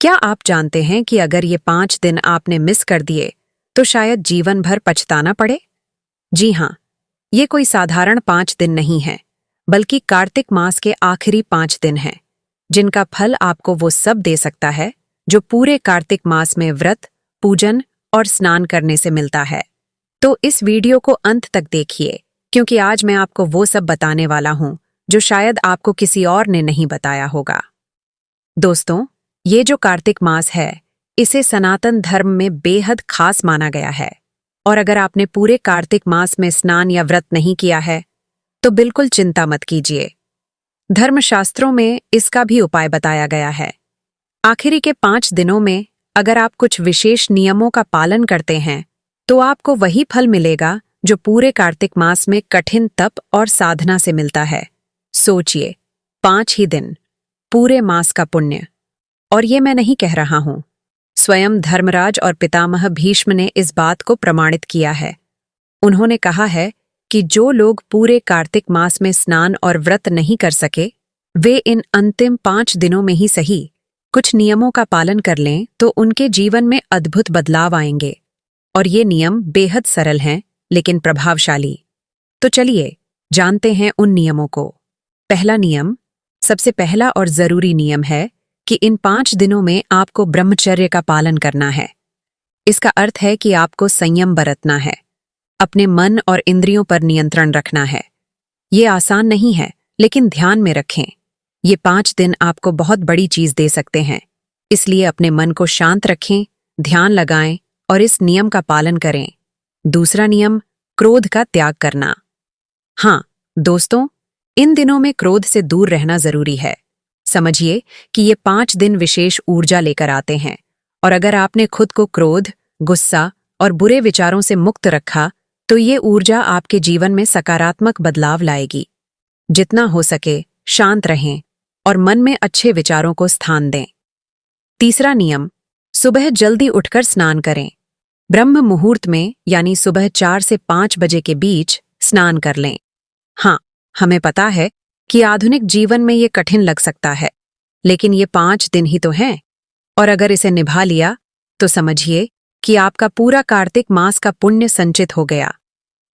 क्या आप जानते हैं कि अगर ये 5 दिन आपने मिस कर दिए तो शायद जीवन भर पछताना पड़े? जी हाँ, ये कोई साधारण 5 दिन नहीं है, बल्कि कार्तिक मास के आखिरी 5 दिन हैं, जिनका फल आपको वो सब दे सकता है जो पूरे कार्तिक मास में व्रत, पूजन और स्नान करने से मिलता है। तो इस वीडियो को अंत तक देखिए, क्योंकि आज मैं आपको वो सब बताने वाला हूँ जो शायद आपको किसी और ने नहीं बताया होगा। दोस्तों, ये जो कार्तिक मास है, इसे सनातन धर्म में बेहद खास माना गया है। और अगर आपने पूरे कार्तिक मास में स्नान या व्रत नहीं किया है, तो बिल्कुल चिंता मत कीजिए। धर्मशास्त्रों में इसका भी उपाय बताया गया है। आखिरी के 5 दिनों में अगर आप कुछ विशेष नियमों का पालन करते हैं, तो आपको वही फल मिलेगा जो पूरे कार्तिक मास में कठिन तप और साधना से मिलता है। सोचिए, 5 ही दिन, पूरे मास का पुण्य। और ये मैं नहीं कह रहा हूं, स्वयं धर्मराज और पितामह भीष्म ने इस बात को प्रमाणित किया है। उन्होंने कहा है कि जो लोग पूरे कार्तिक मास में स्नान और व्रत नहीं कर सके, वे इन अंतिम 5 दिनों में ही सही कुछ नियमों का पालन कर लें तो उनके जीवन में अद्भुत बदलाव आएंगे। और ये नियम बेहद सरल हैं, लेकिन प्रभावशाली। तो चलिए जानते हैं उन नियमों को। पहला नियम, सबसे पहला और जरूरी नियम है कि इन 5 दिनों में आपको ब्रह्मचर्य का पालन करना है। इसका अर्थ है कि आपको संयम बरतना है, अपने मन और इंद्रियों पर नियंत्रण रखना है। ये आसान नहीं है, लेकिन ध्यान में रखें, ये 5 दिन आपको बहुत बड़ी चीज दे सकते हैं। इसलिए अपने मन को शांत रखें, ध्यान लगाएं और इस नियम का पालन करें। दूसरा नियम, क्रोध का त्याग करना। हाँ दोस्तों, इन दिनों में क्रोध से दूर रहना जरूरी है। समझिए कि ये 5 दिन विशेष ऊर्जा लेकर आते हैं, और अगर आपने खुद को क्रोध, गुस्सा और बुरे विचारों से मुक्त रखा, तो ये ऊर्जा आपके जीवन में सकारात्मक बदलाव लाएगी। जितना हो सके शांत रहें और मन में अच्छे विचारों को स्थान दें। तीसरा नियम, सुबह जल्दी उठकर स्नान करें। ब्रह्म मुहूर्त में, यानी सुबह 4 से 5 बजे के बीच स्नान कर लें। हाँ, हमें पता है कि आधुनिक जीवन में ये कठिन लग सकता है, लेकिन ये 5 दिन ही तो हैं, और अगर इसे निभा लिया तो समझिए कि आपका पूरा कार्तिक मास का पुण्य संचित हो गया।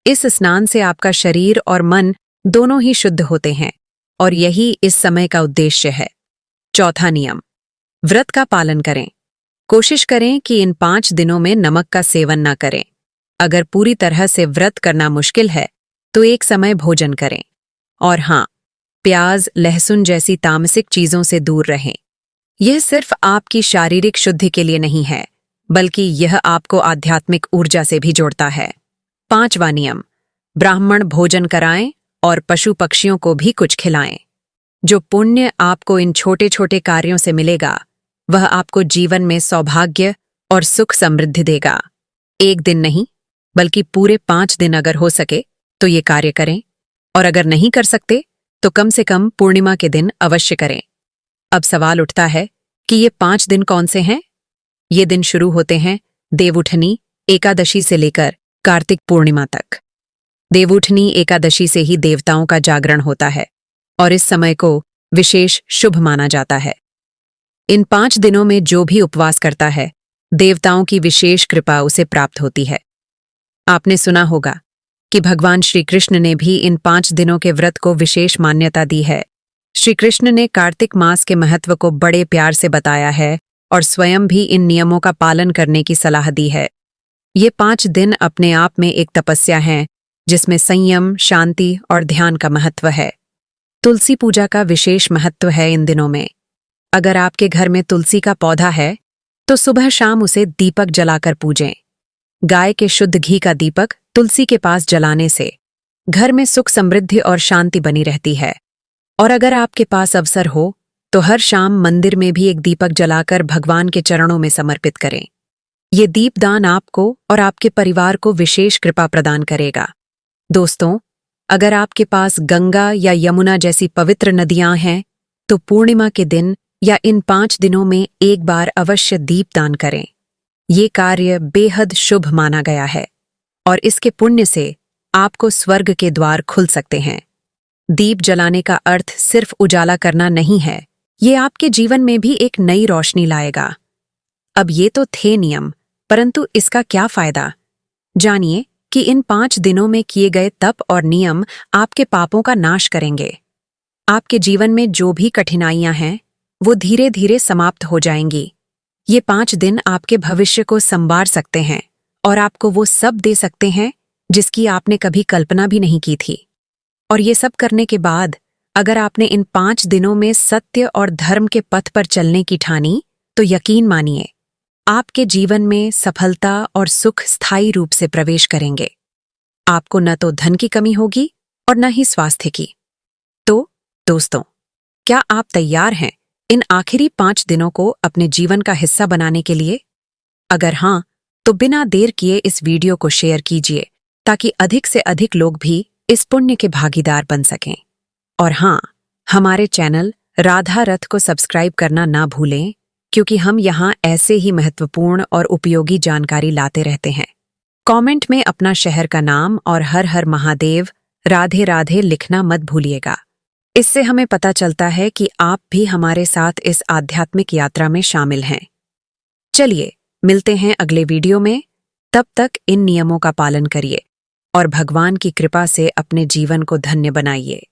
इस स्नान से आपका शरीर और मन दोनों ही शुद्ध होते हैं, और यही इस समय का उद्देश्य है। चौथा नियम, व्रत का पालन करें। कोशिश करें कि इन 5 दिनों में नमक का सेवन न करें। अगर पूरी तरह से व्रत करना मुश्किल है, तो एक समय भोजन करें। और हाँ, प्याज, लहसुन जैसी तामसिक चीजों से दूर रहें। यह सिर्फ आपकी शारीरिक शुद्धि के लिए नहीं है, बल्कि यह आपको आध्यात्मिक ऊर्जा से भी जोड़ता है। 5वां नियम, ब्राह्मण भोजन कराएं और पशु पक्षियों को भी कुछ खिलाएं। जो पुण्य आपको इन छोटे छोटे कार्यों से मिलेगा, वह आपको जीवन में सौभाग्य और सुख समृद्धि देगा। एक दिन नहीं, बल्कि पूरे 5 दिन अगर हो सके तो ये कार्य करें, और अगर नहीं कर सकते तो कम से कम पूर्णिमा के दिन अवश्य करें। अब सवाल उठता है कि ये 5 दिन कौन से हैं? ये दिन शुरू होते हैं देवउठनी एकादशी से लेकर कार्तिक पूर्णिमा तक। देवउठनी एकादशी से ही देवताओं का जागरण होता है, और इस समय को विशेष शुभ माना जाता है। इन 5 दिनों में जो भी उपवास करता है, देवताओं की विशेष कृपा उसे प्राप्त होती है। आपने सुना होगा कि भगवान श्री कृष्ण ने भी इन 5 दिनों के व्रत को विशेष मान्यता दी है। श्री कृष्ण ने कार्तिक मास के महत्व को बड़े प्यार से बताया है, और स्वयं भी इन नियमों का पालन करने की सलाह दी है। ये 5 दिन अपने आप में एक तपस्या है, जिसमें संयम, शांति और ध्यान का महत्व है। तुलसी पूजा का विशेष महत्व है इन दिनों में। अगर आपके घर में तुलसी का पौधा है, तो सुबह शाम उसे दीपक जलाकर पूजें। गाय के शुद्ध घी का दीपक तुलसी के पास जलाने से घर में सुख समृद्धि और शांति बनी रहती है। और अगर आपके पास अवसर हो, तो हर शाम मंदिर में भी एक दीपक जलाकर भगवान के चरणों में समर्पित करें। ये दीपदान आपको और आपके परिवार को विशेष कृपा प्रदान करेगा। दोस्तों, अगर आपके पास गंगा या यमुना जैसी पवित्र नदियां हैं, तो पूर्णिमा के दिन या इन 5 दिनों में एक बार अवश्य दीपदान करें। ये कार्य बेहद शुभ माना गया है, और इसके पुण्य से आपको स्वर्ग के द्वार खुल सकते हैं। दीप जलाने का अर्थ सिर्फ उजाला करना नहीं है, ये आपके जीवन में भी एक नई रोशनी लाएगा। अब ये तो थे नियम, परंतु इसका क्या फायदा? जानिए कि इन 5 दिनों में किए गए तप और नियम आपके पापों का नाश करेंगे। आपके जीवन में जो भी कठिनाइयां हैं, वो धीरे धीरे समाप्त हो जाएंगी। ये 5 दिन आपके भविष्य को संवार सकते हैं और आपको वो सब दे सकते हैं जिसकी आपने कभी कल्पना भी नहीं की थी। और ये सब करने के बाद अगर आपने इन 5 दिनों में सत्य और धर्म के पथ पर चलने की ठानी, तो यकीन मानिए आपके जीवन में सफलता और सुख स्थायी रूप से प्रवेश करेंगे। आपको न तो धन की कमी होगी और न ही स्वास्थ्य की। तो दोस्तों, क्या आप तैयार हैं इन आखिरी 5 दिनों को अपने जीवन का हिस्सा बनाने के लिए? अगर हाँ, तो बिना देर किए इस वीडियो को शेयर कीजिए ताकि अधिक से अधिक लोग भी इस पुण्य के भागीदार बन सकें। और हाँ, हमारे चैनल राधा रथ को सब्सक्राइब करना ना भूलें, क्योंकि हम यहाँ ऐसे ही महत्वपूर्ण और उपयोगी जानकारी लाते रहते हैं। कमेंट में अपना शहर का नाम और हर हर महादेव, राधे राधे लिखना मत भूलिएगा। इससे हमें पता चलता है कि आप भी हमारे साथ इस आध्यात्मिक यात्रा में शामिल हैं। चलिए, मिलते हैं अगले वीडियो में। तब तक इन नियमों का पालन करिए और भगवान की कृपा से अपने जीवन को धन्य बनाइए।